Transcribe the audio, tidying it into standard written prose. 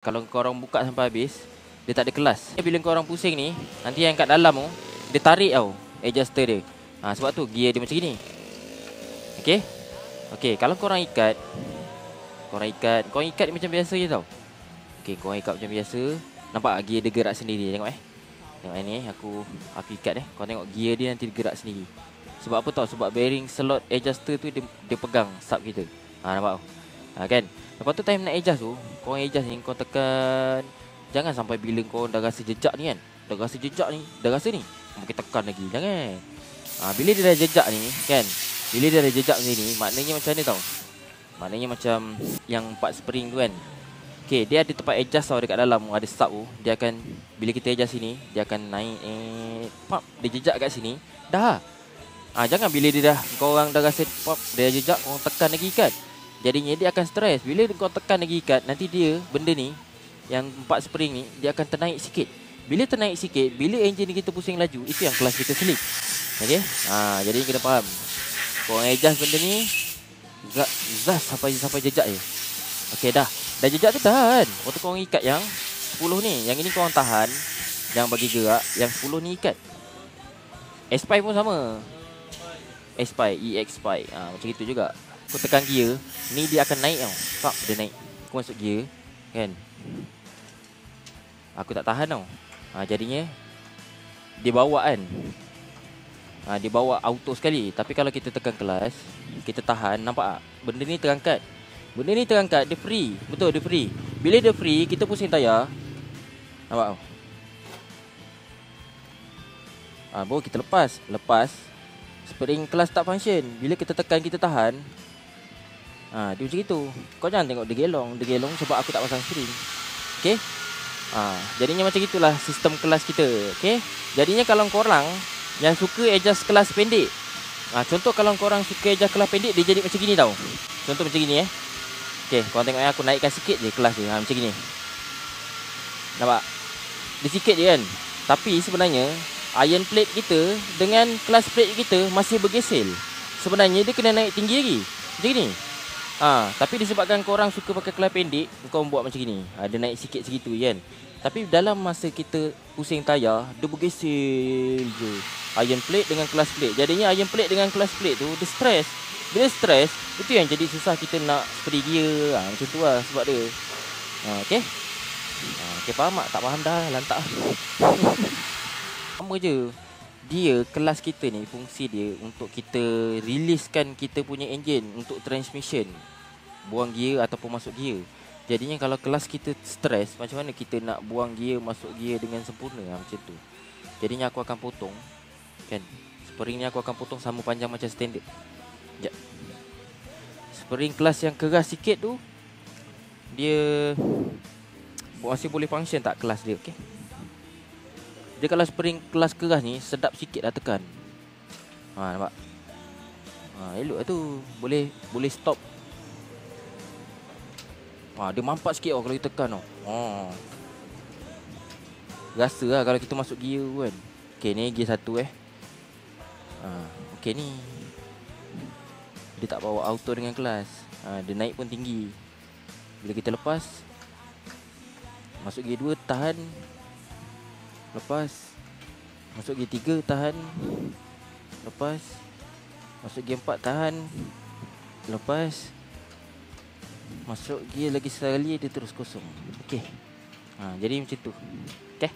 Kalau korang buka sampai habis, dia tak ada kelas. Bila korang pusing ni, nanti yang kat dalam tu, dia tarik tau adjuster dia. Sebab tu gear dia macam ni. Okay. Okay, kalau korang ikat, korang ikat dia macam biasa je tau. Okay, korang ikat macam biasa. Nampak gear dia gerak sendiri. Tengok Tengok ni, aku ikat Korang tengok gear dia nanti gerak sendiri. Sebab apa tau? Sebab bearing slot adjuster tu dia pegang sub kita. Nampak tau? Kan? Lepas tu time nak adjust tu, korang adjust ni, korang tekan. Jangan sampai bila korang dah rasa jejak ni kan. Dah rasa jejak ni, dah rasa ni, mungkin tekan lagi. Jangan. Bila dia dah jejak ni kan, bila dia dah jejak macam ni, maknanya macam ni tau. Maknanya macam yang 4 spring tu kan. Okay, dia ada tempat adjust tau dekat dalam. Ada sub tu. Dia akan, bila kita adjust sini, dia akan naik pop, dia jejak kat sini. Dah. Jangan bila dia dah, korang dah rasa pop, dia jejak, korang tekan lagi ikat. Jadinya dia akan stres. Bila kau tekan lagi ikat, nanti dia, benda ni, yang 4 spring ni, dia akan ternaik sikit. Bila ternaik sikit, bila enjin kita pusing laju, itu yang kelas kita slip. Okay. Jadi kena faham. Korang adjust benda ni, zas sampai jejak je. Okay, dah jejak tu tahan. Waktu korang ikat yang 10 ni, yang ini korang tahan, jangan bagi gerak. Yang 10 ni ikat. S-Spy pun sama. S-Spy, EX-Spy. Macam itu juga. Aku tekan gear, ni dia akan naik tau. Fuck, dia naik. Aku masuk gear, kan. Aku tak tahan tau. Jadinya dia bawa kan. Dia bawa auto sekali. Tapi kalau kita tekan kelas, kita tahan, nampak tak? Benda ni terangkat. Benda ni terangkat, dia free. Betul, dia free. Bila dia free, kita pusing tayar. Nampak tak? Baru kita lepas. Spring kelas tak function. Bila kita tekan, kita tahan. Dia macam itu. Kau jangan tengok dia gelong sebab aku tak pasang spring. Okay. Jadinya macam itulah sistem kelas kita. Okay. Jadinya kalau korang yang suka adjust kelas pendek, contoh kalau korang suka adjust kelas pendek, dia jadi macam gini tau. Contoh macam gini Okay, korang tengok aku naikkan sikit je kelas dia. Macam gini. Nampak? Dia sikit je kan. Tapi sebenarnya iron plate kita dengan kelas plate kita masih bergesel. Sebenarnya dia kena naik tinggi lagi. Macam gini. Tapi disebabkan korang suka pakai kelas pendek, kau buat macam gini. Dia naik sikit segitu kan. Tapi dalam masa kita pusing tayar, dia bergesel je iron plate dengan kelas plate. Jadinya iron plate dengan kelas plate tu dia stres. Bila stres, itu yang jadi susah kita nak spray gear. Macam tu lah sebab dia. Okay. Okay, faham tak? Tak faham dah, lantak. Sama je. Dia, kelas kita ni, fungsi dia untuk kita releasekan kita punya enjin untuk transmission, buang gear ataupun masuk gear. Jadinya kalau kelas kita stres, macam mana kita nak buang gear, masuk gear dengan sempurna, macam tu. Jadinya aku akan potong, kan. Spring ni aku akan potong sama panjang macam standard. Sekejap. Spring kelas yang keras sikit tu, dia masih boleh function tak kelas dia, okay. Dia kalau spring kelas keras ni, sedap sikit dah tekan. Nampak? Elok lah tu. Boleh stop. Dia mampat sikit kalau kita tekan tau. Rasa lah kalau kita masuk gear kan. Okay, ni gear 1 Okay, ni dia tak bawa auto dengan kelas. Dia naik pun tinggi. Bila kita lepas, masuk gear 2, tahan. Lepas masuk gear 3, tahan. Lepas masuk gear 4, tahan. Lepas masuk gear lagi sekali, dia terus kosong. Okay. Jadi macam tu. Okay.